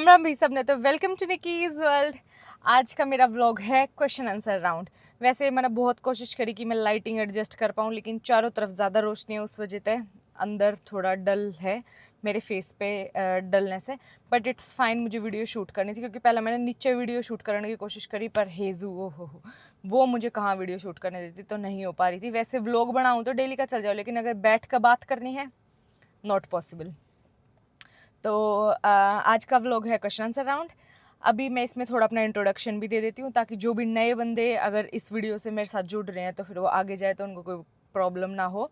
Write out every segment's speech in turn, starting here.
राम भी सबने तो वेलकम टू निकीज वर्ल्ड। आज का मेरा व्लॉग है क्वेश्चन आंसर राउंड। वैसे मैंने बहुत कोशिश करी कि मैं लाइटिंग एडजस्ट कर पाऊँ, लेकिन चारों तरफ ज़्यादा रोशनी है, उस वजह से अंदर थोड़ा डल है, मेरे फेस पे डलनेस है। बट इट्स फाइन, मुझे वीडियो शूट करनी थी क्योंकि पहले मैंने नीचे वीडियो शूट करने की कोशिश करी, पर हेजू वो मुझे कहाँ वीडियो शूट करने देती, तो नहीं हो पा रही थी। वैसे व्लॉग बनाऊँ तो डेली का चल जाओ, लेकिन अगर बैठ कर बात करनी है, नॉट पॉसिबल। तो आज का व्लॉग है क्वेश्चन आंसर राउंड। अभी मैं इसमें थोड़ा अपना इंट्रोडक्शन भी दे देती हूँ, ताकि जो भी नए बंदे अगर इस वीडियो से मेरे साथ जुड़ रहे हैं तो फिर वो आगे जाए तो उनको कोई प्रॉब्लम ना हो।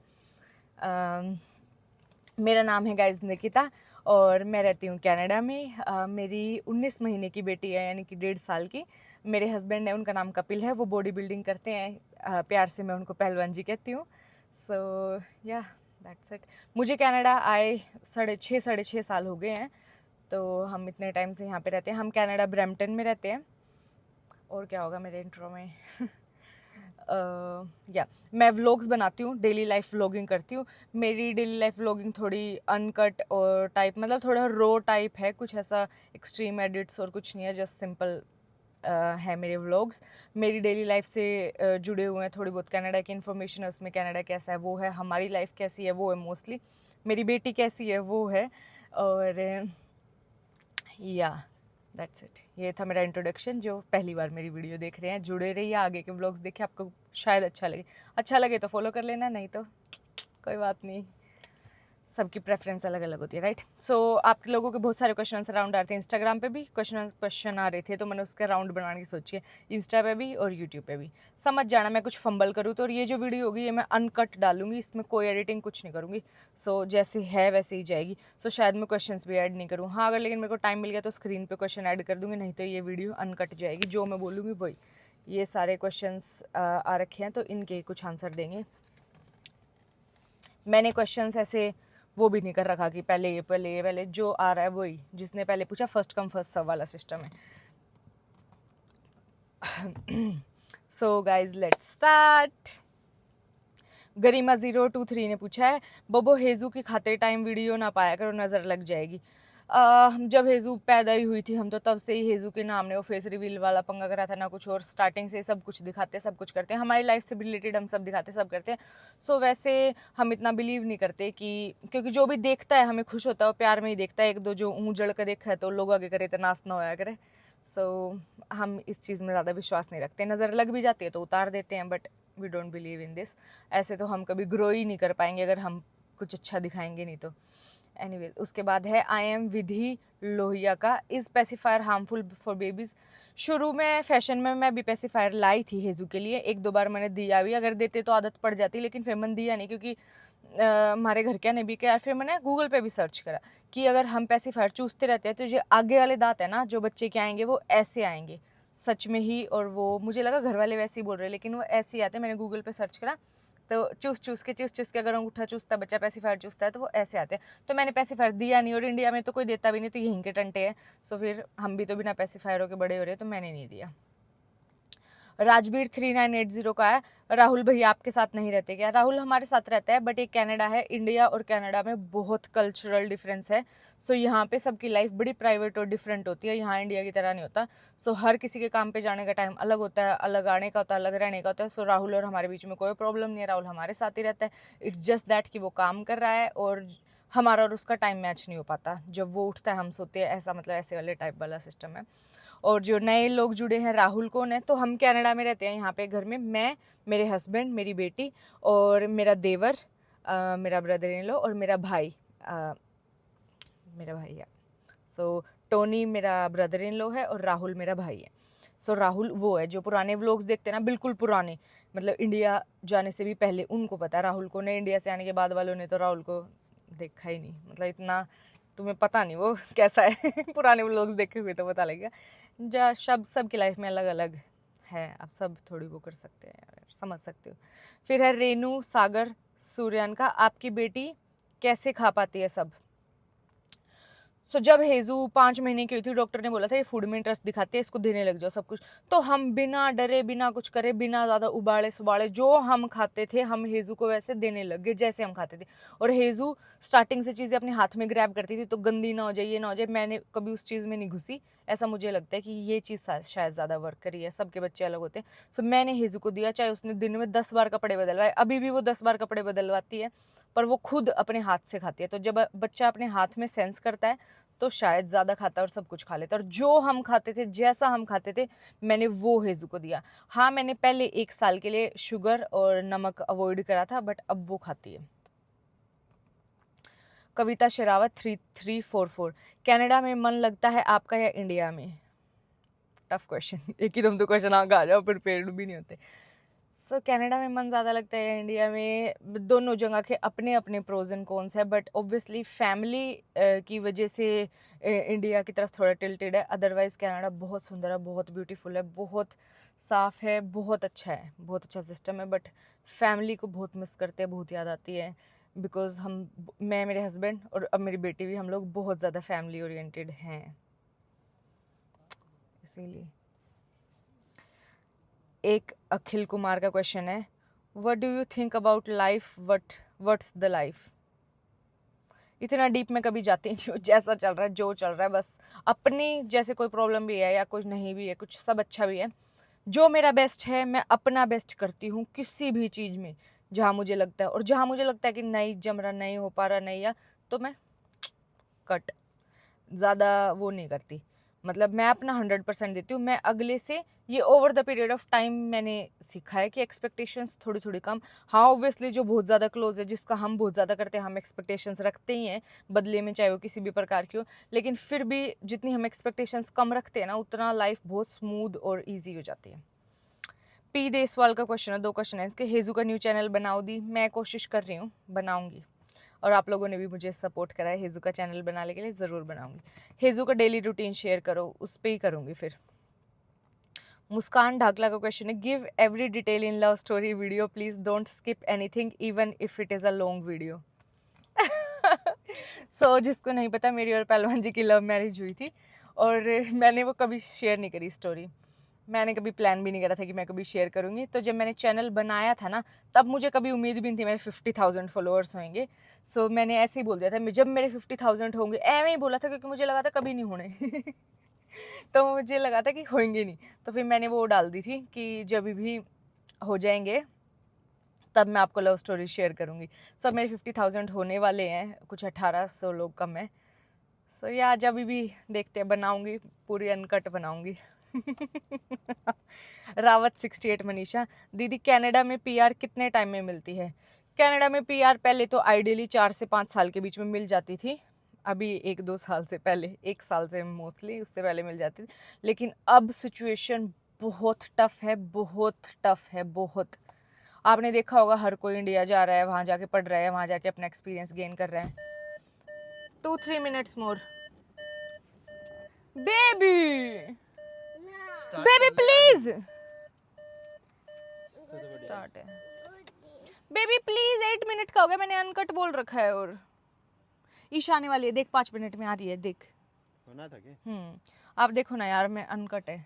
मेरा नाम है गाइस निकिता और मैं रहती हूँ कनाडा में। मेरी 19 महीने की बेटी है, यानी कि 1.5 साल की। मेरे हस्बैंड है, उनका नाम कपिल है, वो बॉडी बिल्डिंग करते हैं। प्यार से मैं उनको पहलवान जी कहती हूँ। सो या दैट्स इट। मुझे कनाडा आए साढ़े छः साल हो गए हैं, तो हम इतने टाइम से यहाँ पे रहते हैं। हम कनाडा ब्रैम्पटन में रहते हैं। और क्या होगा मेरे इंट्रो में या मैं व्लॉग्स बनाती हूँ, डेली लाइफ व्लॉगिंग करती हूँ। मेरी डेली लाइफ व्लॉगिंग थोड़ी अनकट और टाइप, मतलब थोड़ा रो टाइप है, कुछ ऐसा एक्सट्रीम एडिट्स और कुछ नहीं है, जस्ट सिंपल है मेरे व्लॉग्स। मेरी डेली लाइफ से जुड़े हुए हैं, थोड़ी बहुत कनाडा की इन्फॉर्मेशन है उसमें, कनाडा कैसा है वो है, हमारी लाइफ कैसी है वो है, मोस्टली मेरी बेटी कैसी है वो है। और या दैट्स इट। ये था मेरा इंट्रोडक्शन। जो पहली बार मेरी वीडियो देख रहे हैं, जुड़े रहिए, आगे के व्लॉग्स देखें, आपको शायद अच्छा लगे तो फॉलो कर लेना, नहीं तो कोई बात नहीं। सबकी प्रेफरेंस अलग अलग होती है, राइट। सो आप लोगों के बहुत सारे क्वेश्चन आंसर राउंड आ रहे थे, इंस्टाग्राम पे भी क्वेश्चन आ रहे थे, तो मैंने उसका राउंड बनाने की सोची है, इंस्टा पे भी और यूट्यूब पे भी। समझ जाना मैं कुछ फंबल करूँ तो। और ये जो वीडियो होगी ये मैं अनकट डालूंगी, इसमें कोई एडिटिंग कुछ नहीं करूँगी। सो जैसे है वैसे ही जाएगी। सो शायद मैं क्वेश्चन भी ऐड नहीं करूँ, हाँ अगर लेकिन मेरे को टाइम मिल गया तो स्क्रीन पर क्वेश्चन ऐड कर दूँगी, नहीं तो ये वीडियो अनकट जाएगी, जो मैं बोलूँगी वही। ये सारे क्वेश्चंस आ रखे हैं, तो इनके कुछ आंसर देंगे। मैंने क्वेश्चंस ऐसे वो भी नहीं कर रखा कि पहले जो आ रहा है वही, जिसने पहले पूछा फर्स्ट कम फर्स्ट सर्व वाला सिस्टम है। So guys let's start. Garima 023 ने पूछा है, बबो हेजू की खाते टाइम वीडियो ना पाया करो, नज़र लग जाएगी। जब हेजू पैदा ही हुई थी हम, तो तब से ही हेजू के नाम ने वो फेस रिवील वाला पंगा करा था, ना कुछ और। स्टार्टिंग से सब कुछ दिखाते, सब कुछ करते हैं, हमारी लाइफ से रिलेटेड हम सब दिखाते, सब करते हैं। सो वैसे हम इतना बिलीव नहीं करते कि, क्योंकि जो भी देखता है हमें खुश होता है, प्यार में ही देखता है। एक दो जो ऊँ जड़ कर देखा है तो लोग आगे करे तो नाश ना होया करे। सो हम इस चीज़ में ज़्यादा विश्वास नहीं रखते। नज़र लग भी जाती है तो उतार देते हैं, but we don't believe in this. ऐसे तो हम कभी ग्रो ही नहीं कर पाएंगे अगर हम कुछ अच्छा दिखाएंगे नहीं तो। एनीवेज, उसके बाद है आई एम विधि लोहिया का, is pacifier harmful for babies. शुरू में फैशन में मैं भी पेसिफायर लाई थी हेजू के लिए, एक दो बार मैंने दिया भी, अगर देते तो आदत पड़ जाती, लेकिन फिर मैंने दिया नहीं, क्योंकि हमारे घर क्या ने भी किया। फिर मैंने गूगल पे भी सर्च करा कि अगर हम पेसिफायर चूसते रहते हैं तो जो आगे वाले दांत है ना, जो बच्चे के आएंगे वो ऐसे आएंगे सच में ही। और वो मुझे लगा घर वाले वैसे ही बोल रहे हैं, लेकिन वो ऐसे ही आते हैं। मैंने गूगल पे सर्च करा तो चूस के अगर अंगूठा चूसता है बच्चा, पेसिफायर चूसता है, तो वो ऐसे आते हैं। तो मैंने पेसिफायर दिया नहीं, और इंडिया में तो कोई देता भी नहीं, तो यहीं के टंटे हैं। सो फिर हम भी तो बिना पेसिफायरों के बड़े हो रहे, तो मैंने नहीं दिया। राजवीर 3980 का है, राहुल भैया आपके साथ नहीं रहते क्या? राहुल हमारे साथ रहता है, बट एक कनाडा है। इंडिया और कनाडा में बहुत कल्चरल डिफरेंस है। सो यहाँ पे सबकी लाइफ बड़ी प्राइवेट और डिफरेंट होती है, यहाँ इंडिया की तरह नहीं होता। सो हर किसी के काम पे जाने का टाइम अलग होता है, अलग आने का होता है, अलग रहने का होता है। सो राहुल और हमारे बीच में कोई प्रॉब्लम नहीं है, राहुल हमारे साथ ही रहता है। इट्स जस्ट दैट कि वो काम कर रहा है और हमारा और उसका टाइम मैच नहीं हो पाता। जब वो उठता है हम सोते हैं, ऐसा मतलब ऐसे वाले टाइप वाला सिस्टम है। और जो नए लोग जुड़े हैं, राहुल कौन है? तो हम कनाडा में रहते हैं, यहाँ पे घर में मैं, मेरे हस्बैंड, मेरी बेटी और मेरा देवर, मेरा ब्रदर इन लॉ और मेरा भाई है। सो टोनी मेरा ब्रदर इन लॉ है और राहुल मेरा भाई है। सो राहुल वो है जो पुराने व्लॉग्स देखते हैं ना, बिल्कुल पुराने, मतलब इंडिया जाने से भी पहले, उनको पता है राहुल को। ने इंडिया से आने के बाद वालों ने तो राहुल को देखा ही नहीं, मतलब इतना तुम्हें पता नहीं वो कैसा है। पुराने व्लॉग्स देखे हुए तो पता लगेगा। जा शब्द सबकी लाइफ में अलग अलग है, आप सब थोड़ी वो कर सकते हैं, समझ सकते हो। फिर है रेनू सागर सूर्यान का, आपकी बेटी कैसे खा पाती है सब? सो जब हेजू 5 महीने की हुई थी, डॉक्टर ने बोला था ये फूड में इंटरेस्ट दिखाती है, इसको देने लग जाओ सब कुछ। तो हम बिना डरे, बिना कुछ करे, बिना ज़्यादा उबाले सुबाले जो हम खाते थे, हम हेजू को वैसे देने लग गए जैसे हम खाते थे। और हेजू स्टार्टिंग से चीज़ें अपने हाथ में ग्रैब करती थी, तो गंदी ना हो जाए, ये ना हो जाए। मैंने कभी उस चीज़ में नहीं घुसी। ऐसा मुझे लगता है कि ये चीज़ शायद ज़्यादा वर्क करी है। सबके बच्चे अलग होते हैं। सो मैंने हेजू को दिया, चाहे उसने दिन में 10 बार कपड़े बदलवाए, अभी भी वो 10 बार कपड़े बदलवाती है, पर वो खुद अपने हाथ से खाती है। तो जब बच्चा अपने हाथ में सेंस करता है तो शायद ज़्यादा खाता है और सब कुछ खा लेता है। और जो हम खाते थे, जैसा हम खाते थे, मैंने वो हेजू को दिया। हाँ, मैंने पहले 1 साल के लिए शुगर और नमक अवॉइड करा था, बट अब वो खाती है। कविता शेरावत 3344, कनाडा में मन लगता है आपका या इंडिया में? Tough question. एक ही तुम तो क्वेश्चन आ जाओ, प्रिपेयर्ड भी नहीं होते। सो कनाडा में मन ज़्यादा लगता है इंडिया में? दोनों जगह के अपने अपने प्रोज एंड कॉन्स है, बट ऑब्वियसली फैमिली की वजह से इंडिया की तरफ थोड़ा टिल्टेड है। अदरवाइज़ कनाडा बहुत सुंदर है, बहुत ब्यूटीफुल है, बहुत साफ़ है, बहुत अच्छा है, बहुत अच्छा सिस्टम है। बट फैमिली को बहुत मिस करते हैं, बहुत याद आती है। बिकॉज मैं, मेरे हस्बैंड और अब मेरी बेटी भी, हम लोग बहुत ज़्यादा फैमिली ओरिएंटेड हैं, इसीलिए। एक अखिल कुमार का क्वेश्चन है, what do you think about life, what's the life? इतना डीप में कभी जाती नहीं हूँ। जैसा चल रहा है, जो चल रहा है, बस अपनी, जैसे कोई प्रॉब्लम भी है या कुछ नहीं भी है, कुछ सब अच्छा भी है, जो मेरा बेस्ट है मैं अपना बेस्ट करती हूँ किसी भी चीज़ में, जहाँ मुझे लगता है। और जहाँ मुझे लगता है कि नहीं जम रहा, नहीं हो पा रहा, नहीं, या तो मैं कट, ज़्यादा वो नहीं करती। मतलब मैं अपना 100% देती हूँ। मैं अगले से, ये over the period of time मैंने सीखा है कि एक्सपेक्टेशंस थोड़ी थोड़ी कम। हाँ, ऑब्वियसली जो बहुत ज़्यादा क्लोज है, जिसका हम बहुत ज़्यादा करते हैं, हम एक्सपेक्टेशंस रखते ही हैं बदले में, चाहे वो किसी भी प्रकार की हो। लेकिन फिर भी जितनी हम एक्सपेक्टेशंस कम रखते हैं ना, उतना लाइफ बहुत स्मूथ और ईजी हो जाती है। पी देसवाल का क्वेश्चन है, 2 क्वेश्चन है इसके। हेजू का न्यू चैनल बनाओ दी, मैं कोशिश कर रही हूँ, बनाऊँगी। और आप लोगों ने भी मुझे सपोर्ट करा है हेजू का चैनल बनाने के लिए, ज़रूर बनाऊंगी। हेजू का डेली रूटीन शेयर करो, उस पर ही करूँगी फिर। मुस्कान ढाकला का क्वेश्चन है, give every detail in love story video please, don't skip anything even if it is a long video. So जिसको नहीं पता, मेरी और पहलवान जी की लव मैरिज हुई थी, और मैंने वो कभी शेयर नहीं करी स्टोरी। मैंने कभी प्लान भी नहीं करा था कि मैं कभी शेयर करूँगी। तो जब मैंने चैनल बनाया था ना, तब मुझे कभी उम्मीद भी नहीं थी मेरे 50,000 फॉलोअर्स होंगे। सो मैंने ऐसे ही बोल दिया था, जब मेरे 50,000 होंगे, ऐਵੇਂ ही बोला था, क्योंकि मुझे लगा था कभी नहीं होने। तो मुझे लगा था कि होंगे नहीं। तो फिर मैंने वो डाल दी थी कि जब भी हो जाएंगे तब मैं आपको लव स्टोरी शेयर करूँगी। सब मेरे 50,000 होने वाले हैं, कुछ 1800 लोग कम है। सो या जब भी देखते हैं, बनाऊँगी, पूरी अनकट बनाऊँगी। रावत 68 मनीषा, दीदी कनाडा में पीआर कितने टाइम में मिलती है? कनाडा में पीआर पहले तो आइडियली 4 से 5 साल के बीच में मिल जाती थी। अभी 1-2 साल से पहले, 1 साल से मोस्टली, उससे पहले मिल जाती थी। लेकिन अब सिचुएशन बहुत टफ है, बहुत टफ है, बहुत। आपने देखा होगा हर कोई इंडिया जा रहा है, वहाँ जाके पढ़ रहा है, वहाँ जाके अपना एक्सपीरियंस गेन कर रहा है। 2-3 minutes more baby, baby please start है। बेबी प्लीज, 8 मिनट का हो गया, मैंने अनकट बोल रखा है। और ईशा आने वाली है, देख 5 मिनट में आ रही है, देख। होना था क्या? आप देखो ना यार, मैं अनकट है।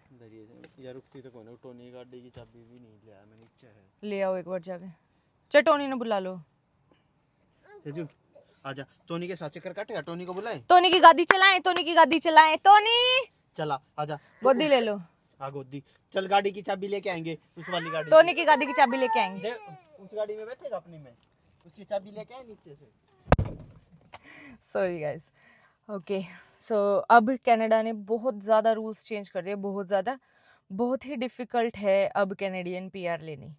यार रुकती तो कौन है, टोनी गाड़ी की चाबी भी नहीं लिया, मैं नीचे है। ले आओ एक बार जाके, चल टोनी ने बुला लो। तेजू आजा, टोनी के साथ चक्कर काटेगा, टोनी को बुलाए। टोनी की गाड़ी चलाएं, टोनी की गाड़ी चलाएं, टोनी चला आजा, गोदी ले लो। हाँ गोदी, चल गाड़ी की चाबी लेके आएंगे, उस वाली गाड़ी टोनी की गाड़ी की चाबी लेके आएंगे। उस गाड़ी में बैठेगा अपनी में, उसकी चाबी लेके आए नीचे से। Sorry guys. ओके, सो अब कनाडा ने बहुत ज़्यादा रूल्स चेंज कर दिए, बहुत ज़्यादा। बहुत ही डिफ़िकल्ट है अब कैनेडियन पीआर लेनी,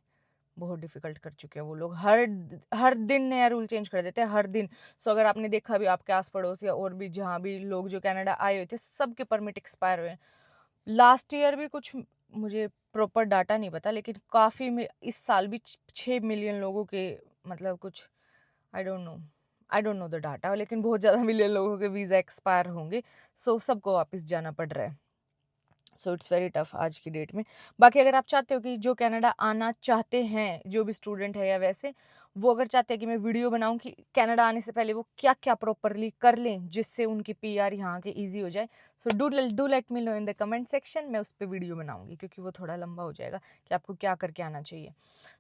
बहुत डिफ़िकल्ट कर चुके हैं वो लोग। हर दिन नया रूल चेंज कर देते हैं, हर दिन। सो अगर आपने देखा भी, आपके आस पड़ोस या और भी जहाँ भी लोग जो कनाडा आए हुए थे, सबके परमिट एक्सपायर हुए हैं। लास्ट ईयर भी कुछ, मुझे प्रॉपर डाटा नहीं पता, लेकिन काफ़ी में इस साल भी 6 मिलियन लोगों के, मतलब कुछ, I don't know the data, लेकिन बहुत ज़्यादा मिलियन लोगों के वीज़ा एक्सपायर होंगे। सो सबको वापस जाना पड़ रहा है। सो इट्स वेरी टफ आज की डेट में। बाकी अगर आप चाहते हो कि जो कनाडा आना चाहते हैं, जो भी स्टूडेंट है या वैसे, वो अगर चाहते हैं कि मैं वीडियो बनाऊं कि कनाडा आने से पहले वो क्या क्या प्रॉपरली कर लें जिससे उनकी पीआर यहाँ के इजी हो जाए, so do let me no in the comment section. मैं उस पर वीडियो बनाऊंगी क्योंकि वो थोड़ा लंबा हो जाएगा कि आपको क्या करके आना चाहिए।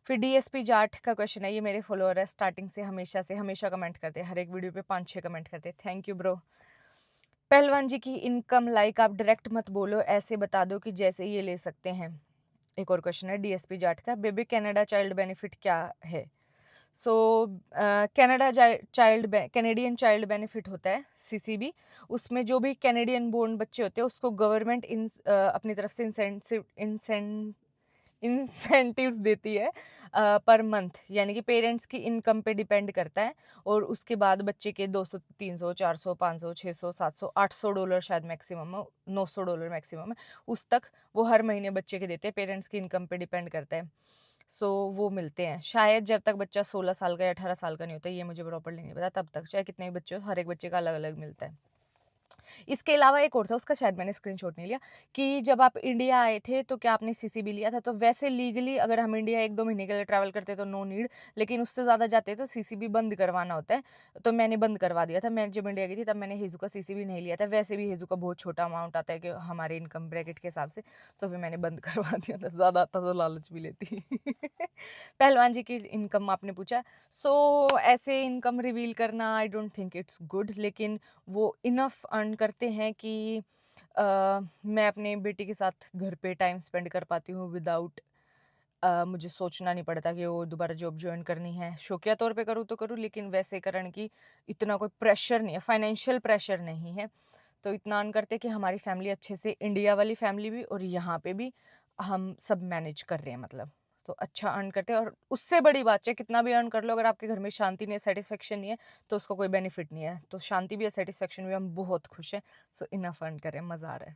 फिर डीएसपी जाट का क्वेश्चन है, ये मेरे फॉलोअर है, स्टार्टिंग से हमेशा कमेंट करते हैं, हर एक वीडियो पे 5-6 कमेंट करते हैं, थैंक यू ब्रो। पहलवान जी की इनकम लाइक आप डायरेक्ट मत बोलो, ऐसे बता दो कि जैसे ये ले सकते हैं। एक और क्वेश्चन है डीएसपी जाट का, बेबी कनाडा चाइल्ड बेनिफिट क्या है? सो Canada child Canadian child benefit होता है सीसीबी। उसमें जो भी कैनेडियन बोर्न बच्चे होते हैं उसको गवर्नमेंट अपनी तरफ से इंसेंटिव्स देती है पर मंथ, यानी कि पेरेंट्स की इनकम पे डिपेंड करता है। और उसके बाद बच्चे के 200 300 400 500 600 700 800 डॉलर शायद मैक्सिमम है, 900 डॉलर मैक्सिमम है, उस तक वो हर महीने बच्चे के देते हैं, पेरेंट्स की इनकम पे डिपेंड करता है। सो वो मिलते हैं शायद जब तक बच्चा 16 साल का या 18 साल का नहीं होता, ये मुझे प्रॉपरली नहीं पता, तब तक चाहे कितने भी बच्चे हो, हर एक बच्चे का अलग अलग मिलता है। इसके अलावा एक और था, उसका शायद मैंने स्क्रीनशॉट नहीं लिया, कि जब आप इंडिया आए थे तो क्या आपने सीसीबी लिया था? तो वैसे लीगली अगर हम इंडिया 1-2 महीने के लिए ट्रैवल करते तो नो नीड, लेकिन उससे ज़्यादा जाते तो सीसीबी बंद करवाना होता है। तो मैंने बंद करवा दिया था, मैं जब इंडिया गई थी तब मैंने हेजू का सीसीबी नहीं लिया था। वैसे भी हेजू का बहुत छोटा अमाउंट आता है कि हमारे इनकम ब्रैकेट के हिसाब से, तो फिर मैंने बंद करवा दिया था, ज़्यादा आता तो लालच भी लेती। पहलवान जी की इनकम आपने पूछा, सो ऐसे इनकम रिवील करना I don't think it's good, लेकिन वो इनफ अर्न करते हैं कि मैं अपने बेटी के साथ घर पे टाइम स्पेंड कर पाती हूँ विदाउट मुझे सोचना नहीं पड़ता कि वो दोबारा जॉब ज्वाइन करनी है। शौकिया तौर पे करूँ तो करूँ, लेकिन वैसे करने की इतना कोई प्रेशर नहीं है, फाइनेंशियल प्रेशर नहीं है। तो इतना अर्न करते कि हमारी फैमिली अच्छे से, इंडिया वाली फैमिली भी और यहाँ पे भी हम सब मैनेज कर रहे हैं, मतलब तो अच्छा अर्न करते हैं। और उससे बड़ी बात है, कितना भी अर्न कर लो, अगर आपके घर में शांति नहीं है, सेटिस्फेक्शन नहीं है, तो उसका कोई बेनिफिट नहीं है। तो शांति भी है, सेटिस्फेक्शन भी, हम बहुत खुश हैं। सो इनफ अर्न करें, मज़ा आ रहा है।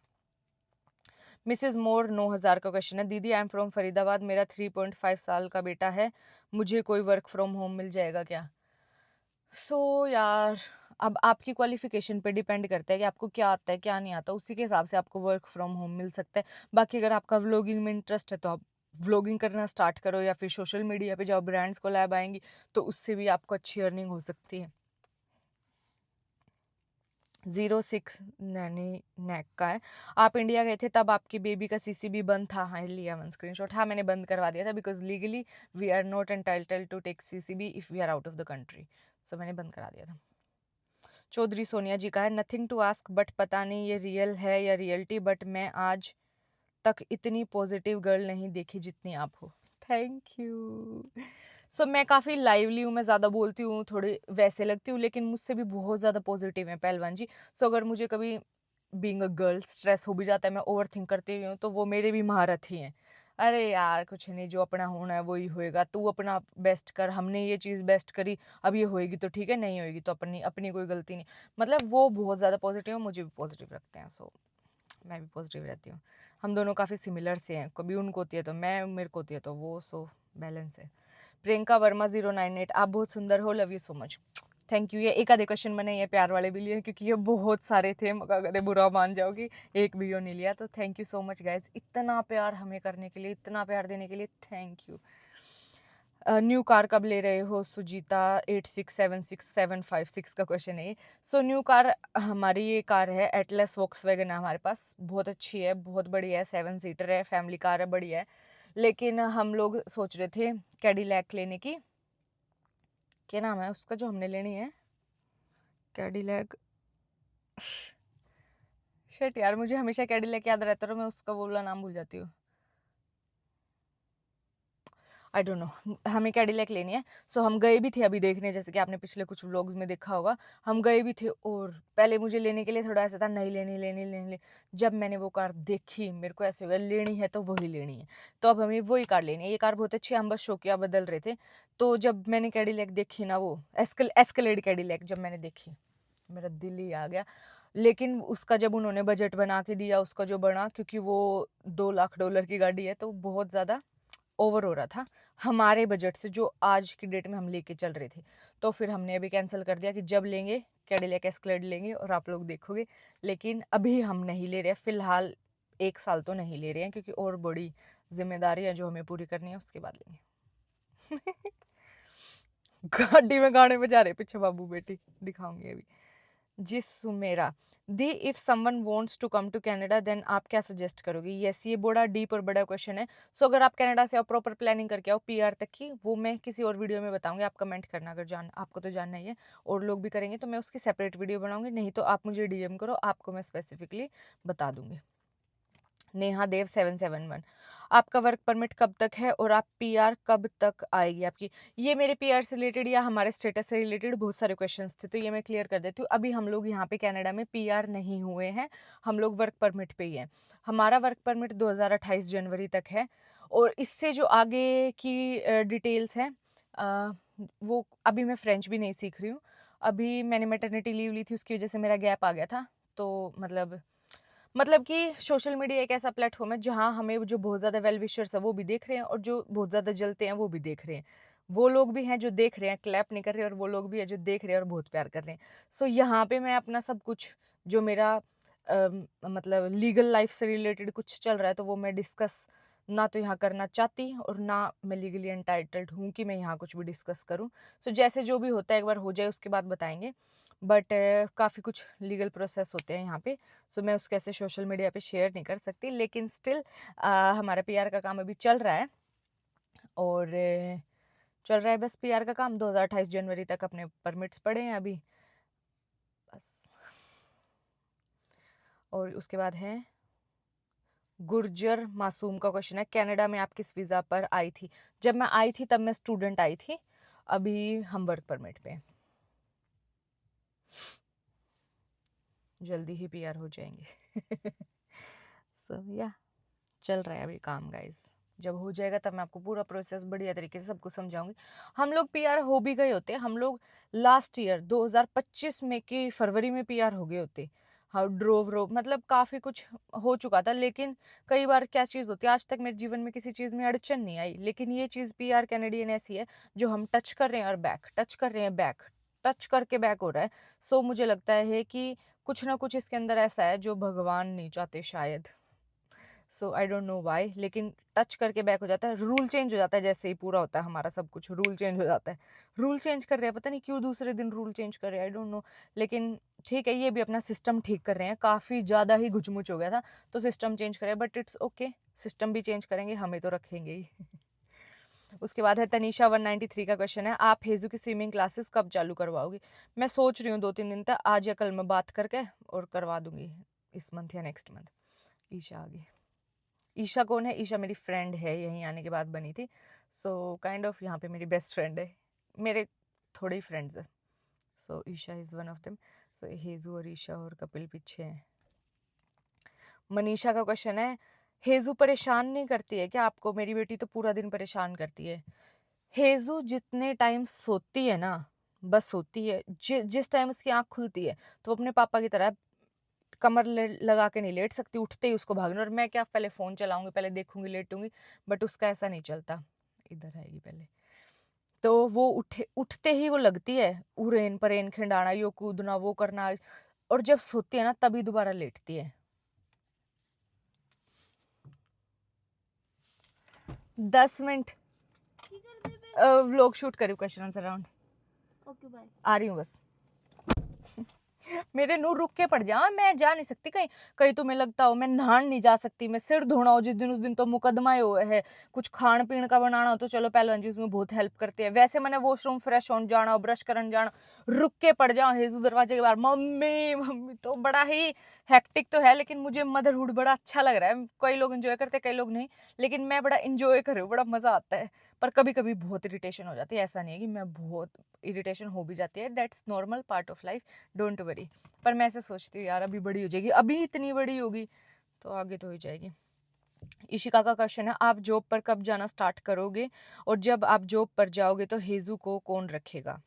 मिसेज मोर 9000 का क्वेश्चन है, दीदी आई एम फ्रॉम फरीदाबाद, मेरा 3.5 साल का बेटा है, मुझे कोई वर्क फ्रॉम होम मिल जाएगा क्या? यार, अब आपकी क्वालिफिकेशन पे डिपेंड करता है कि आपको क्या आता है क्या नहीं आता, उसी के हिसाब से आपको वर्क फ्रॉम होम मिल सकता है। बाकी अगर आपका व्लॉगिंग में इंटरेस्ट है तो आप व्लॉगिंग करना स्टार्ट करो, या फिर सोशल मीडिया पे जाओ, ब्रांड्स को लैब आएंगी तो उससे भी आपको अच्छी अर्निंग हो सकती है। 06 नैनी नैक का है, आप इंडिया गए थे तब आपकी बेबी का सीसीबी बंद था? हाँ, लिया वन स्क्रीनशॉट। हाँ, मैंने बंद करवा दिया था because legally we are not entitled to take CCB if we are out of the country, so मैंने बंद करा दिया था। चौधरी सोनिया जी का है, नथिंग टू आस्क बट पता नहीं ये रियल है या रियलिटी, बट मैं आज तक इतनी पॉजिटिव गर्ल नहीं देखी जितनी आप हो। Thank you. मैं काफ़ी लाइवली हूँ, मैं ज़्यादा बोलती हूँ, थोड़ी वैसे लगती हूँ, लेकिन मुझसे भी बहुत ज़्यादा पॉजिटिव हैं पहलवान जी। अगर मुझे कभी बीइंग अ गर्ल स्ट्रेस हो भी जाता है, मैं ओवर थिंक करती हुई हूँ, तो वो मेरे भी महारथ ही हैं। अरे यार कुछ नहीं, जो अपना होना है वही होएगा, तू अपना बेस्ट कर, हमने ये चीज़ बेस्ट करी, अब ये होएगी तो ठीक है, नहीं होएगी तो अपनी अपनी कोई गलती नहीं। मतलब वो बहुत ज़्यादा पॉजिटिव है, मुझे भी पॉजिटिव रखते हैं, मैं भी पॉजिटिव रहती हूँ। हम दोनों काफ़ी सिमिलर से हैं, कभी उनको होती है तो मैं, मेरे को होती है तो वो, बैलेंस है। प्रियंका वर्मा 098, आप बहुत सुंदर हो, love you so much, thank you. ये एक आधे क्वेश्चन मैंने ये प्यार वाले भी लिए क्योंकि ये बहुत सारे थे, अगर बुरा मान जाओगी एक वीडियो नहीं लिया, तो thank you so much guys, इतना प्यार हमें करने के लिए, इतना प्यार देने के लिए, थैंक यू। न्यू कार कब ले रहे हो सुजीता 8676756 का क्वेश्चन है। न्यू कार, हमारी ये कार है एटलस वॉक्सवैगन है हमारे पास, बहुत अच्छी है, बहुत बढ़िया है, 7 सीटर है, फैमिली कार है, बढ़िया है। लेकिन हम लोग सोच रहे थे कैडिलैक लेने की, क्या नाम है उसका जो हमने लेनी है, कैडिलैक, शिट यार, मुझे हमेशा कैडिलैक याद रहता है और मैं उसका वो वाला नाम भूल जाती हूँ, आई डोंट नो। हमें कैडिलैक लेनी है। हम गए भी थे अभी देखने, जैसे कि आपने पिछले कुछ व्लॉग्स में देखा होगा, हम गए भी थे, और पहले मुझे लेने के लिए थोड़ा ऐसा था, नहीं लेनी लेनी लेनी, जब मैंने वो कार देखी मेरे को ऐसे हो गया, लेनी है तो वही लेनी है, तो अब हमें वही कार लेनी है। ये कार बहुत अच्छी है, हम बस शौकिया बदल रहे थे। तो जब मैंने कैडिलैक देखी ना, वो एस्केलेड कैडिलैक जब मैंने देखी, मेरा दिल ही आ गया। लेकिन उसका जब उन्होंने बजट बना के दिया, उसका जो बना, क्योंकि वो $2 लाख की गाड़ी है, तो बहुत ज़्यादा ओवर हो रहा था हमारे बजट से, जो आज की डेट में हम लेके चल रहे थे। तो फिर हमने अभी कैंसिल कर दिया कि जब लेंगे कैडिलैक एस्केलेड लेंगे और आप लोग देखोगे, लेकिन अभी हम नहीं ले रहे फ़िलहाल। 1 साल तो नहीं ले रहे हैं, क्योंकि और बड़ी जिम्मेदारियां जो हमें पूरी करनी है उसके बाद लेंगे। गाड़ी में गाने बजा रहे पीछे बाबू बेटी, दिखाऊंगी अभी। जी सुमेरा दी, if someone wants to come to Canada then आप क्या सजेस्ट करोगे? यस, ये बड़ा डीप और बड़ा क्वेश्चन है। सो अगर आप कनाडा से आओ, प्रॉपर प्लानिंग करके आओ पीआर तक की, वो मैं किसी और वीडियो में बताऊंगी। आप कमेंट करना अगर आपको तो जानना ही है, और लोग भी करेंगे तो मैं उसकी सेपरेट वीडियो बनाऊंगी, नहीं तो आप मुझे डीएम करो, आपको मैं स्पेसिफिकली बता दूंगी। नेहा देव 771, आपका वर्क परमिट कब तक है और आप पीआर कब तक आएगी आपकी? ये मेरे पीआर से रिलेटेड या हमारे स्टेटस से रिलेटेड बहुत सारे क्वेश्चंस थे, तो ये मैं क्लियर कर देती हूँ। अभी हम लोग यहाँ पे कनाडा में पीआर नहीं हुए हैं, हम लोग वर्क परमिट पे ही हैं। हमारा वर्क परमिट 2028 जनवरी तक है, और इससे जो आगे की डिटेल्स हैं वो अभी मैं फ्रेंच भी नहीं सीख रही हूँ। अभी मैंने मैटरनिटी लीव ली थी, उसकी वजह से मेरा गैप आ गया था। तो मतलब कि सोशल मीडिया एक ऐसा प्लेटफॉर्म है जहाँ हमें जो बहुत ज़्यादा वेल विशर्स है वो भी देख रहे हैं, और जो बहुत ज़्यादा जलते हैं वो भी देख रहे हैं। वो लोग भी हैं जो देख रहे हैं, क्लैप नहीं कर रहे, और वो लोग भी हैं जो देख रहे हैं और बहुत प्यार कर रहे हैं। सो यहाँ पे मैं अपना सब कुछ जो मेरा मतलब लीगल लाइफ से रिलेटेड कुछ चल रहा है, तो वो मैं डिस्कस ना तो यहाँ करना चाहती, और ना मैं लीगली एंटाइटल्ड हूँ कि मैं यहाँ कुछ भी डिस्कस करूँ। सो जैसे जो भी होता है एक बार हो जाए उसके बाद बताएंगे, बट काफ़ी कुछ लीगल प्रोसेस होते हैं यहाँ पे। सो मैं उसको ऐसे सोशल मीडिया पे शेयर नहीं कर सकती, लेकिन स्टिल हमारा पीआर का काम अभी चल रहा है, और चल रहा है बस पीआर का काम। 2028 जनवरी तक अपने परमिट्स पड़े हैं अभी बस। और उसके बाद है गुर्जर मासूम का क्वेश्चन है, कनाडा में आप किस वीज़ा पर आई थी? जब मैं आई थी तब मैं स्टूडेंट आई थी, अभी हम वर्क परमिट पे हैं। जल्दी ही पीआर हो जाएंगे। सो या चल रहा है अभी काम गाइस, जब हो जाएगा तब मैं आपको पूरा प्रोसेस बढ़िया तरीके से सबको समझाऊंगी। हम लोग पीआर हो भी गए होते, हम लोग लास्ट ईयर 2025 में की फरवरी में पीआर हो गए होते। हाँ, ड्रोव मतलब काफ़ी कुछ हो चुका था, लेकिन कई बार क्या चीज़ होती है, आज तक मेरे जीवन में किसी चीज़ में अड़चन नहीं आई, लेकिन ये चीज़ पीआर कैनेडियन ऐसी है जो हम टच कर रहे हैं और बैक, टच कर रहे हैं बैक, टच करके बैक हो रहा है। सो मुझे लगता है कि कुछ ना कुछ इसके अंदर ऐसा है जो भगवान नहीं चाहते शायद। सो आई डोंट नो वाई, लेकिन टच करके बैक हो जाता है, रूल चेंज हो जाता है, जैसे ही पूरा होता है हमारा सब कुछ रूल चेंज हो जाता है। रूल चेंज कर रहे हैं, पता नहीं क्यों दूसरे दिन रूल चेंज कर रहे हैं, आई डोंट नो। लेकिन ठीक है, ये भी अपना सिस्टम ठीक कर रहे हैं, काफ़ी ज़्यादा ही घुचमुच हो गया था तो सिस्टम चेंज करें, बट इट्स ओके, सिस्टम भी चेंज करेंगे, हमें तो रखेंगे ही। उसके बाद है तनीषा 193 का क्वेश्चन है, आप हेजू की स्विमिंग क्लासेस कब चालू करवाओगी? मैं सोच रही हूँ 2-3 दिन तक, आज या कल मैं बात करके और करवा दूंगी, इस मंथ या नेक्स्ट मंथ। ईशा आ गई। ईशा कौन है? ईशा मेरी फ्रेंड है, यहीं आने के बाद बनी थी। सो काइंड ऑफ यहाँ पे मेरी बेस्ट फ्रेंड है, मेरे थोड़े ही फ्रेंड्स है। So Isha is one of them. So Heju और ईशा और कपिल पीछे हैं। मनीषा का क्वेश्चन है, हेजू परेशान नहीं करती है क्या आपको? मेरी बेटी तो पूरा दिन परेशान करती है। हेजू जितने टाइम सोती है ना, बस सोती है, जिस टाइम उसकी आँख खुलती है तो वो अपने पापा की तरह कमर लगा के नहीं लेट सकती, उठते ही उसको भागना, और मैं क्या पहले फ़ोन चलाऊंगी, पहले देखूंगी, लेटूंगी, बट उसका ऐसा नहीं चलता। इधर आएगी पहले, तो वो उठते ही वो लगती है उरेन परेन खिंडाना, यो कूदना, वो करना, और जब सोती है ना तभी दोबारा लेटती है। 10 मिनट व्लॉग शूट करी, question answer round. Okay bye. आ रही हूँ बस। मेरे नू रुक के पड़ जा, मैं जा नहीं सकती कहीं, कहीं तुम्हें लगता हो मैं नहान नहीं जा सकती, मैं सिर धोना हो जिस दिन उस दिन तो मुकदमा ही है। कुछ खान पीन का बनाना हो तो चलो पहलवान जी उसमें बहुत हेल्प करते हैं, वैसे मैंने वॉशरूम फ्रेश होने जाना हो, ब्रश करने जाना, रुक के पड़ जाओ हेजू दरवाजे के बाहर, मम्मी मम्मी, तो बड़ा ही हैक्टिक तो है, लेकिन मुझे मदरहुड बड़ा अच्छा लग रहा है। कई लोग इंजॉय करते हैं, कई लोग नहीं, लेकिन मैं बड़ा इंजॉय कर रही हूँ, बड़ा मजा आता है। पर कभी कभी बहुत इरिटेशन हो जाती है, ऐसा नहीं है कि मैं बहुत इरिटेशन हो भी जाती है, that's normal part of life, don't worry. पर मैं ऐसे सोचती हूँ यार अभी बड़ी हो जाएगी, अभी इतनी बड़ी होगी तो आगे तो हो जाएगी। इशिका का क्वेश्चन है, आप जॉब पर कब जाना स्टार्ट करोगे, और जब आप जॉब पर जाओगे तो हेजू को कौन रखेगा?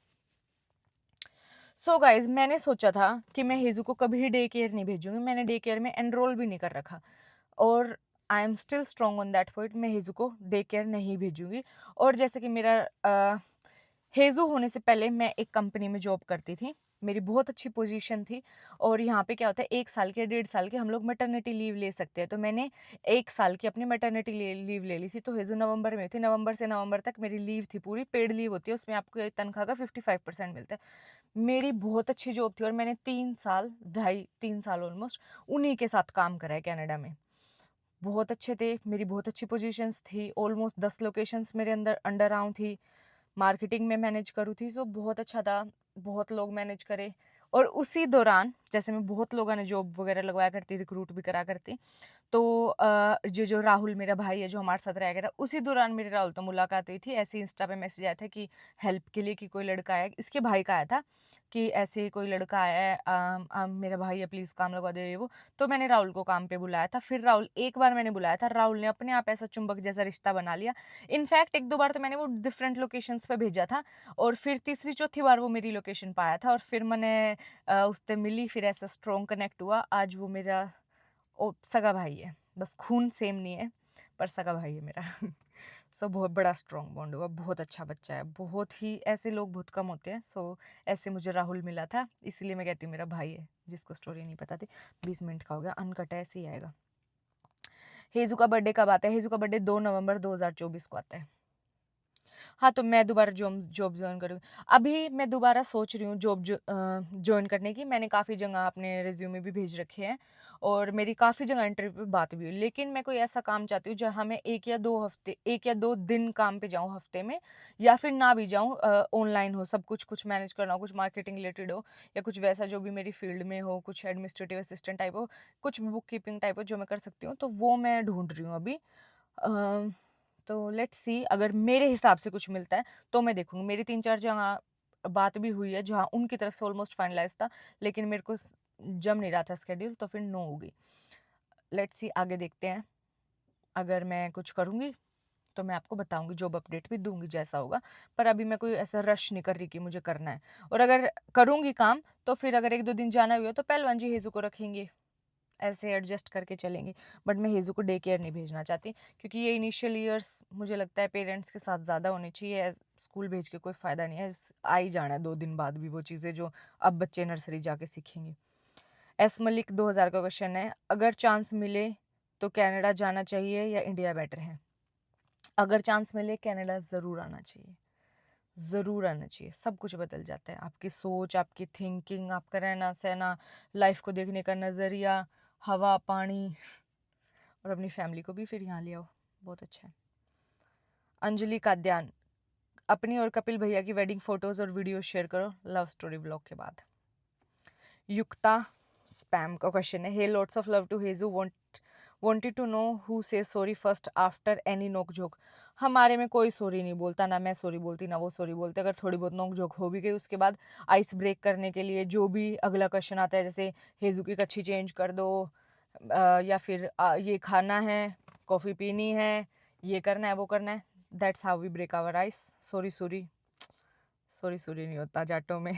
सो गाइज, मैंने सोचा था कि मैं हेजू को कभी डे केयर नहीं भेजूंगी, मैंने डे केयर में एनरोल भी नहीं कर रखा, और I am still strong on that point, मैं हेजू को डे केयर नहीं भेजूंगी। और जैसे कि मेरा हेजू होने से पहले मैं एक कंपनी में जॉब करती थी, मेरी बहुत अच्छी पोजीशन थी। और यहाँ पे क्या होता है, 1 साल के 1.5 साल के हम लोग मैटरनिटी लीव ले सकते हैं। तो मैंने 1 साल की अपनी मैटरनिटी लीव ले ली थी। तो हेज़ू नवंबर में थी, नवंबर से नवंबर तक मेरी लीव थी पूरी, पेड लीव होती है, उसमें आपको तनख्वाह का 55% मिलता है। मेरी बहुत अच्छी जॉब थी और मैंने 3 साल, ढाई 3 साल ऑलमोस्ट उन्हीं के साथ काम करा है कनाडा में। बहुत अच्छे थे, मेरी बहुत अच्छी पोजीशंस थी, ऑलमोस्ट 10 लोकेशंस मेरे अंडर आउँ थी, मार्केटिंग में मैनेज करूँ थी, तो बहुत अच्छा था, बहुत लोग मैनेज करे। और उसी दौरान जैसे मैं बहुत लोगों ने जॉब वगैरह लगवाया करती, रिक्रूट भी करा करती, तो जो राहुल मेरा भाई है जो हमारे साथ रह गया, उसी दौरान मेरी राहुल तो मुलाकात हुई थी। ऐसे इंस्टा पे मैसेज आया था कि हेल्प के लिए, कि कोई लड़का आया, इसके भाई का आया था कि ऐसे कोई लड़का आया है, मेरा भाई है, प्लीज़ काम लगवा दो ये वो। तो मैंने राहुल को काम पे बुलाया था। फिर राहुल, एक बार मैंने बुलाया था, राहुल ने अपने आप ऐसा चुंबक जैसा रिश्ता बना लिया। इनफैक्ट 1-2 बार तो मैंने वो डिफरेंट लोकेशंस पे भेजा था, और फिर तीसरी चौथी बार वो मेरी लोकेशन पे आया था, और फिर मैंने उससे मिली, फिर ऐसा स्ट्रॉन्ग कनेक्ट हुआ। आज वो मेरा सगा भाई है, बस खून सेम नहीं है, पर सगा भाई है मेरा। सो बहुत बड़ा स्ट्रॉन्ग बॉन्ड हुआ, बहुत अच्छा बच्चा है, बहुत ही, ऐसे लोग बहुत कम होते हैं। सो ऐसे मुझे राहुल मिला था, इसलिए मैं कहती हूँ मेरा भाई है, जिसको स्टोरी नहीं पता थी। 20 मिनट का हो गया, अनकट है, ऐसे ही आएगा। हेजू का बर्थडे कब आता है? हेजू का बर्थडे 2 नवंबर 2024 को आता है। हाँ, तो मैं दोबारा जॉब जॉइन करूँगी। अभी मैं दोबारा सोच रही हूँ जॉब जॉइन करने की। मैंने काफ़ी जगह अपने रिज्यूमे भी भेज रखे हैं, और मेरी काफ़ी जगह इंटरव्यू पे बात भी हुई। लेकिन मैं कोई ऐसा काम चाहती हूँ जहाँ मैं 1 या 2 दिन काम पे जाऊँ हफ्ते में, या फिर ना भी जाऊँ, ऑनलाइन हो सब कुछ, कुछ मैनेज करना हो, कुछ मार्केटिंग रिलेटेड हो, या कुछ वैसा जो भी मेरी फील्ड में हो, कुछ एडमिनिस्ट्रेटिव असिस्टेंट टाइप हो, कुछ बुक कीपिंग टाइप हो, जो मैं कर सकती हूँ, तो वो मैं ढूँढ रही हूँ अभी। अ, तो लेट्स सी, अगर मेरे हिसाब से कुछ मिलता है तो मैं देखूँगी। मेरी 3-4 जगह बात भी हुई है जहाँ उनकी तरफ से ऑलमोस्ट फाइनलाइज़ था, लेकिन मेरे को जम नहीं रहा था स्केड्यूल, तो फिर नो हो गई। लेट्स सी, आगे देखते हैं। अगर मैं कुछ करूँगी तो मैं आपको बताऊँगी, जॉब अपडेट भी दूँगी जैसा होगा। पर अभी मैं कोई ऐसा रश नहीं कर रही कि मुझे करना है। और अगर करूँगी काम, तो फिर अगर 1-2 दिन जाना भी हो तो पहलवान जी हेज़ू को रखेंगे। ऐसे एडजस्ट करके चलेंगे। बट मैं हेज़ू को डे केयर नहीं भेजना चाहती, क्योंकि ये इनिशियल ईयर्स मुझे लगता है पेरेंट्स के साथ ज़्यादा होनी चाहिए। स्कूल भेज के कोई फ़ायदा नहीं है, आ ही जाना है 2 दिन बाद भी वो चीज़ें जो अब बच्चे नर्सरी जाके सीखेंगे। एस मलिक 2000 का क्वेश्चन है, अगर चांस मिले तो कनाडा जाना चाहिए या इंडिया बेटर है? अगर चांस मिले, कनाडा ज़रूर आना चाहिए, ज़रूर आना चाहिए। सब कुछ बदल जाता है, आपकी सोच, आपकी थिंकिंग, आपका रहना सहना, लाइफ को देखने का नज़रिया, हवा पानी, और अपनी फैमिली को भी फिर यहाँ ले आओ, बहुत अच्छा है। अंजलि काद्यान, अपनी और कपिल भैया की वेडिंग फोटोज और वीडियो शेयर करो लव स्टोरी ब्लॉग के बाद। युक्ता स्पैम का क्वेश्चन है, हे लॉट्स ऑफ लव टू हेजू, वांटेड टू नो हु से सॉरी फर्स्ट आफ्टर एनी नोक झोंक। हमारे में कोई सॉरी नहीं बोलता, ना मैं सॉरी बोलती ना वो सॉरी बोलते। अगर थोड़ी बहुत नोक झोंक हो भी गई, उसके बाद आइस ब्रेक करने के लिए जो भी अगला क्वेश्चन आता है, जैसे हेजू की कच्छी चेंज कर दो, या फिर ये खाना है, कॉफ़ी पीनी है, ये करना है, वो करना है, that's how we break our ice. Sorry sorry sorry sorry नहीं होता जाटों में।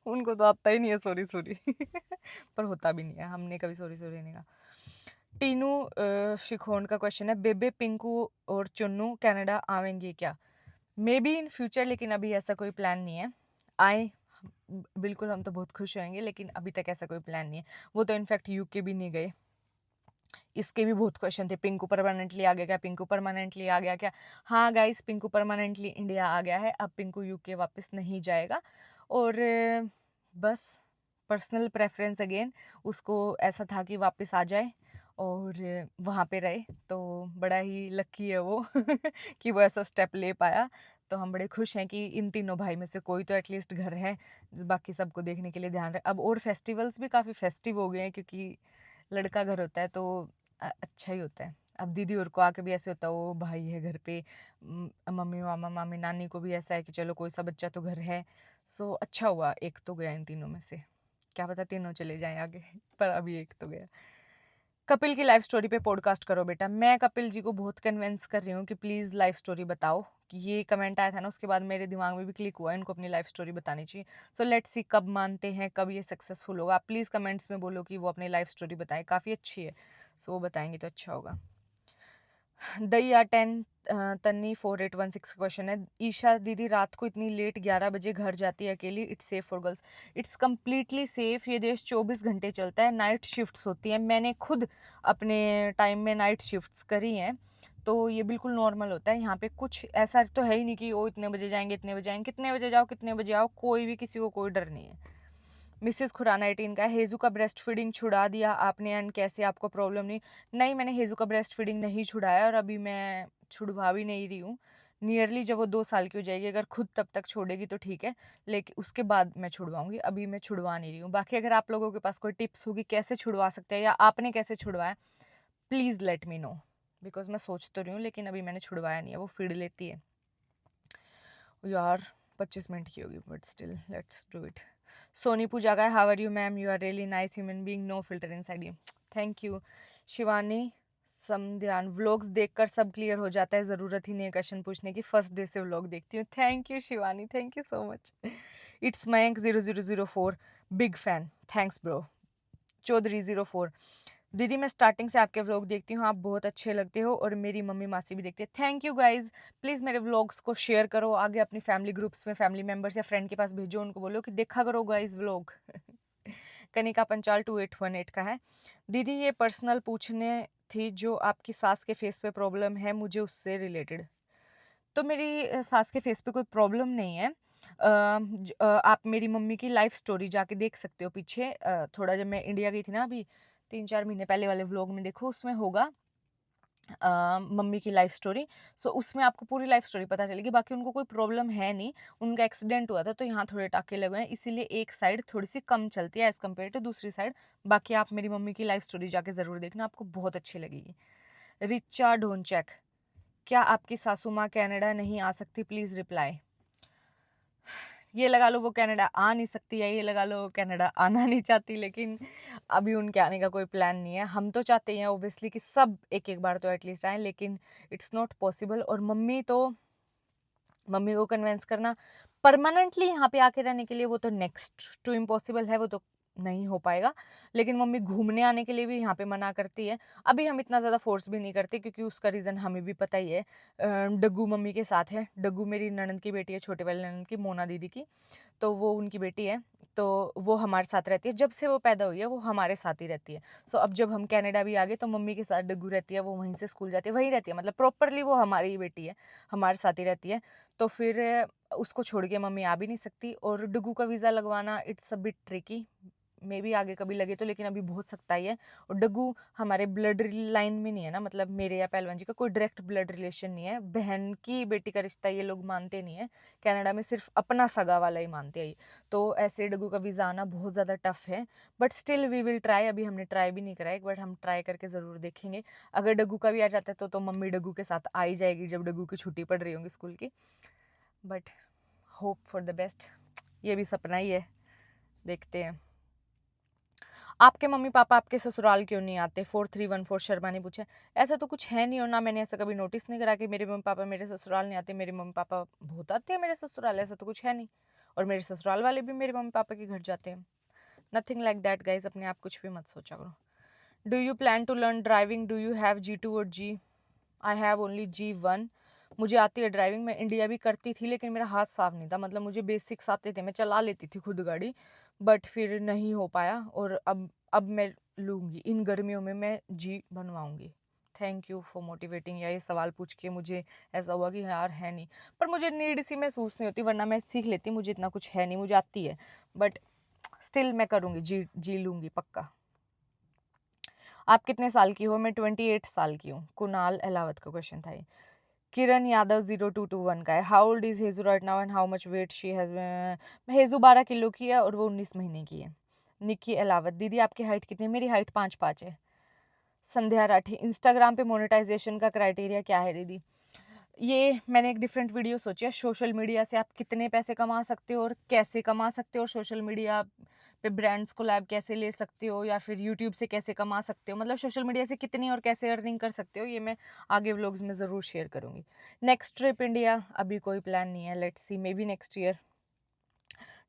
उनको तो आता ही नहीं है सॉरी सॉरी। पर होता भी नहीं है, हमने कभी सॉरी सॉरी नहीं कहा। टीनू शिखोन का क्वेश्चन है, बेबे पिंकू और चुन्नू कनाडा आवेंगे क्या? मे बी इन फ्यूचर, लेकिन अभी ऐसा कोई प्लान नहीं है। आए, बिल्कुल, हम तो बहुत खुश होंगे, लेकिन अभी तक ऐसा कोई प्लान नहीं है। वो तो इनफैक्ट यूके भी नहीं गए। इसके भी बहुत क्वेश्चन थे, पिंकू परमानेंटली आ गया क्या, पिंकू परमानेंटली आ गया क्या? हाँ गाइस, पिंकू परमानेंटली इंडिया आ गया है, अब पिंकू यूके वापस नहीं जाएगा। और बस पर्सनल प्रेफरेंस अगेन, उसको ऐसा था कि वापस आ जाए और वहाँ पे रहे, तो बड़ा ही लकी है वो कि वो ऐसा स्टेप ले पाया। तो हम बड़े खुश हैं कि इन तीनों भाई में से कोई तो एटलीस्ट घर है, बाकी सबको देखने के लिए ध्यान रहे। अब और फेस्टिवल्स भी काफ़ी फेस्टिव हो गए हैं, क्योंकि लड़का घर होता है तो अच्छा ही होता है। अब दीदी और को आके भी ऐसे होता है, वो भाई है घर पे, मम्मी मामा मामी नानी को भी ऐसा है कि चलो कोई सा बच्चा तो घर है। सो अच्छा हुआ एक तो गया इन तीनों में से, क्या पता तीनों चले जाएं आगे। पर अभी एक तो गया। कपिल की लाइफ स्टोरी पे पॉडकास्ट करो बेटा। मैं कपिल जी को बहुत कन्विंस कर रही हूँ कि प्लीज़ लाइफ स्टोरी बताओ, कि ये कमेंट आया था ना, उसके बाद मेरे दिमाग में भी क्लिक हुआ इनको अपनी लाइफ स्टोरी बतानी चाहिए। सो लेट्स सी कब मानते हैं, कब ये सक्सेसफुल होगा। आप प्लीज़ कमेंट्स में बोलो कि वो अपनी लाइफ स्टोरी बताएं, काफ़ी अच्छी है। सो वो बताएंगे तो अच्छा होगा। दैया 10 तन्नी 4816 क्वेश्चन है। ईशा दीदी रात को इतनी लेट 11 बजे घर जाती है अकेली, it's safe for girls? It's completely safe. ये देश 24 घंटे चलता है, नाइट शिफ्ट्स होती हैं, मैंने खुद अपने टाइम में नाइट शिफ्ट्स करी हैं, तो ये बिल्कुल नॉर्मल होता है। यहाँ पे कुछ ऐसा तो है ही नहीं कि ओ इतने बजे जाएंगे इतने बजे आएंगे, कितने बजे जाओ कितने बजे आओ, कोई भी किसी को कोई डर नहीं है। मिसेस खुराना 18 का है, हेजू का ब्रेस्ट फीडिंग छुड़ा दिया आपने एंड कैसे, आपको प्रॉब्लम नहीं? नहीं, मैंने हेजू का ब्रेस्ट फीडिंग नहीं छुड़ाया और अभी मैं छुड़वा भी नहीं रही हूँ। नियरली जब वो 2 साल की हो जाएगी, अगर खुद तब तक छोड़ेगी तो ठीक है, लेकिन उसके बाद मैं छुड़वाऊंगी, अभी मैं छुड़वा नहीं रही हूँ। बाकी अगर आप लोगों के पास कोई टिप्स होगी कैसे छुड़वा सकते हैं या आपने कैसे छुड़वाया, please let me know, because मैं सोच तो रही हूँ लेकिन अभी मैंने छुड़वाया नहीं है। वो फीड लेती है यार, 25 मिनट की होगी but still let's do it. Soni Puja का, how are you ma'am, you are really nice human being, no filter inside you, thank you. Shivani समध्यान, व्लॉग्स देखकर सब क्लियर हो जाता है, ज़रूरत ही नहीं है क्वेश्चन पूछने की, फर्स्ट डे से व्लॉग देखती हूँ। Thank you Shivani, thank you so much. It's Mayank 0004, big fan, thanks bro. Chaudhary 04, दीदी मैं स्टार्टिंग से आपके व्लॉग देखती हूँ, आप बहुत अच्छे लगते हो और मेरी मम्मी मासी भी देखते हैं। थैंक यू गाइज, प्लीज़ मेरे व्लॉग्स को शेयर करो आगे अपनी फैमिली ग्रुप्स में, फैमिली मेम्बर्स या फ्रेंड के पास भेजो, उनको बोलो कि देखा करो गाइज व्लॉग। कनिका पंचाल 2818 का है, दीदी ये पर्सनल पूछने थी, जो आपकी सास के फेस पे प्रॉब्लम है मुझे उससे रिलेटेड। तो मेरी सास के फेस पे कोई प्रॉब्लम नहीं है। आप मेरी मम्मी की लाइफ स्टोरी जाके देख सकते हो पीछे, थोड़ा जब मैं इंडिया गई थी ना अभी 3-4 महीने पहले वाले व्लॉग में देखो, उसमें होगा मम्मी की लाइफ स्टोरी। सो उसमें आपको पूरी लाइफ स्टोरी पता चलेगी। बाकी उनको कोई प्रॉब्लम है नहीं, उनका एक्सीडेंट हुआ था तो यहाँ थोड़े टाके लगे हैं, इसीलिए एक साइड थोड़ी सी कम चलती है एज़ कम्पेयर टू दूसरी साइड। बाकी आप मेरी मम्मी की लाइफ स्टोरी जाके ज़रूर देखना, आपको बहुत अच्छी लगेगी। रिचा ढोंचैक, क्या आपकी सासू माँ कनाडा नहीं आ सकती, प्लीज़ रिप्लाई। ये लगा लो वो कनाडा आ नहीं सकती है, ये लगा लो कनाडा आना नहीं चाहती, लेकिन अभी उनके आने का कोई प्लान नहीं है। हम तो चाहते हैं ओब्वियसली कि सब एक एक बार तो एटलीस्ट आएँ, लेकिन इट्स नॉट पॉसिबल। और मम्मी को कन्विंस करना परमानेंटली यहाँ पे आके रहने के लिए, वो तो नेक्स्ट टू इम्पॉसिबल है, वो तो नहीं हो पाएगा। लेकिन मम्मी घूमने आने के लिए भी यहाँ पे मना करती है। अभी हम इतना ज़्यादा फोर्स भी नहीं करते क्योंकि उसका रीज़न हमें भी पता ही है। डग्गू मम्मी के साथ है, डग्गू मेरी ननद की बेटी है, छोटे वाली ननद की, मोना दीदी की, तो वो उनकी बेटी है, तो वो हमारे साथ रहती है। जब से वो पैदा हुई है वो हमारे साथ ही रहती है। सो अब जब हम कनाडा भी आ गए तो मम्मी के साथ डग्गू रहती है, वो वहीं से स्कूल जाती है, वहीं रहती है, मतलब प्रॉपरली वो हमारी ही बेटी है, हमारे साथ ही रहती है। तो फिर उसको छोड़ के मम्मी आ भी नहीं सकती। और डुगू का वीज़ा लगवाना it's a bit tricky, may be आगे कभी लगे तो, लेकिन अभी बहुत सख्ताई है। और डग्गू हमारे ब्लड लाइन में नहीं है ना, मतलब मेरे या पहलवान जी का कोई डायरेक्ट ब्लड रिलेशन नहीं है, बहन की बेटी का रिश्ता ये लोग मानते नहीं है। कनाडा में सिर्फ अपना सगा वाला ही मानते हैं। तो ऐसे डग्गू का वीज़ा आना बहुत ज़्यादा टफ है, but still we will try. अभी हमने ट्राई भी नहीं करा है, एक बार हम ट्राई करके ज़रूर देखेंगे। अगर डग्गू का भी आ जाता है तो मम्मी डग्गू के साथ आ ही जाएगी जब डग्गू की छुट्टी पड़ रही होंगी स्कूल की। But hope for the best, ये भी सपना ही है, देखते हैं। आपके मम्मी पापा आपके ससुराल क्यों नहीं आते, 4314 शर्मा ने पूछा। ऐसा तो कुछ है नहीं, और ना मैंने ऐसा कभी नोटिस नहीं करा कि मेरे मम्मी पापा मेरे ससुराल नहीं आते। मेरे मम्मी पापा बहुत आते हैं मेरे ससुराल, ऐसा तो कुछ है नहीं। और मेरे ससुराल वाले भी मेरे मम्मी पापा के घर जाते हैं। नथिंग लाइक दैट गाइज, अपने आप कुछ भी मत सोचा करो। Do you plan to learn driving, do you have G2 और G? I have only G1। मुझे आती है ड्राइविंग, मैं इंडिया भी करती थी लेकिन मेरा हाथ साफ नहीं था, मतलब मुझे बेसिक्स आते थे, मैं चला लेती थी खुद गाड़ी, बट फिर नहीं हो पाया। और अब मैं लूँगी, इन गर्मियों में मैं G बनवाऊँगी। थैंक यू फॉर मोटिवेटिंग, या ये सवाल पूछ के मुझे ऐसा हुआ कि यार है नहीं, पर मुझे नीड सी महसूस नहीं होती, वरना मैं सीख लेती, मुझे इतना कुछ है नहीं, मुझे आती है, बट स्टिल मैं करूँगी, जी लूँगी पक्का। आप कितने साल की हो? मैं 28 साल की हूँ। कुणाल अहलावत का क्वेश्चन था ये। किरण यादव 0221 का है, हाउ ओल्ड इज हेजू right now and how much weight she has? हेजू 12 किलो की है और वो 19 महीने की है। निक्की अहलावत, दीदी आपकी हाइट कितनी है? मेरी हाइट 5'5" है। संध्या राठी, इंस्टाग्राम पे मोनेटाइजेशन का क्राइटेरिया क्या है दीदी? ये मैंने एक डिफरेंट वीडियो सोची है, सोशल मीडिया से आप कितने पैसे कमा सकते हो और कैसे कमा सकते हो, और सोशल मीडिया पे ब्रांड्स को लैब कैसे ले सकते हो, या फिर यूट्यूब से कैसे कमा सकते हो, मतलब सोशल मीडिया से कितनी और कैसे अर्निंग कर सकते हो, ये मैं आगे व्लॉग्स में ज़रूर शेयर करूँगी। नेक्स्ट ट्रिप इंडिया अभी कोई प्लान नहीं है, let's see, may be next year.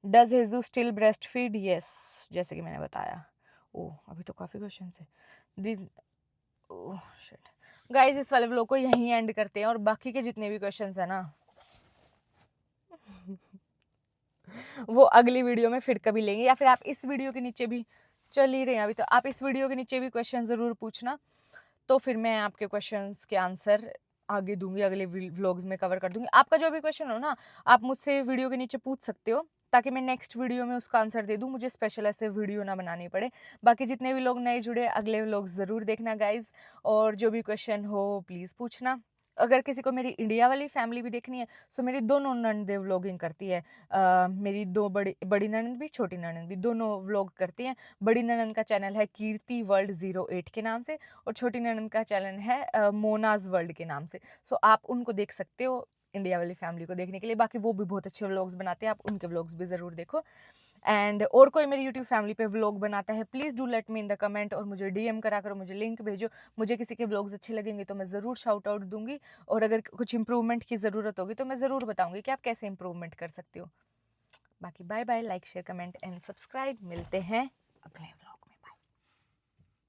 Does हेजू स्टिल ब्रेस्ट फीड? येस, जैसे कि मैंने बताया। ओह अभी तो काफ़ी क्वेश्चन है। दी ओह शिट। गाइज इस वाले व्लॉग को यहीं एंड करते हैं और बाकी के जितने भी क्वेश्चंस है ना वो अगली वीडियो में फिर कभी लेंगे, या फिर आप इस वीडियो के नीचे भी चल ही रहे हैं अभी, तो आप इस वीडियो के नीचे भी क्वेश्चन ज़रूर पूछना, तो फिर मैं आपके क्वेश्चंस के आंसर आगे दूंगी, अगले व्लॉग्स में कवर कर दूंगी। आपका जो भी क्वेश्चन हो ना आप मुझसे वीडियो के नीचे पूछ सकते हो, ताकि मैं नेक्स्ट वीडियो में उसका आंसर दे दूं, मुझे स्पेशल ऐसे वीडियो ना बनानी पड़े। बाकी जितने भी लोग नए जुड़े अगले व्लॉग्स ज़रूर देखना गाइज, और जो भी क्वेश्चन हो प्लीज़ पूछना। अगर किसी को मेरी इंडिया वाली फैमिली भी देखनी है, सो मेरी दोनों ननदें व्लॉगिंग करती है। मेरी दो बड़ी ननद भी छोटी ननद भी दोनों व्लॉग करती हैं। बड़ी ननद का चैनल है कीर्ति वर्ल्ड 08 के नाम से, और छोटी ननद का चैनल है मोनाज वर्ल्ड के नाम से। सो आप उनको देख सकते हो इंडिया वाली फैमिली को देखने के लिए। बाकी वो भी बहुत अच्छे व्लॉग्स बनाते हैं, आप उनके व्लॉग्स भी ज़रूर देखो। एंड और कोई मेरी यूट्यूब फैमिली पे व्लॉग बनाता है, please do let me in the comment, और मुझे डीएम करा करो, मुझे लिंक भेजो। मुझे किसी के व्लॉग्स अच्छे लगेंगे तो मैं ज़रूर शाउट आउट दूंगी, और अगर कुछ इंप्रूवमेंट की ज़रूरत होगी तो मैं ज़रूर बताऊंगी कि आप कैसे इंप्रूवमेंट कर सकते हो। बाकी bye bye, like share comment and subscribe, मिलते हैं अगले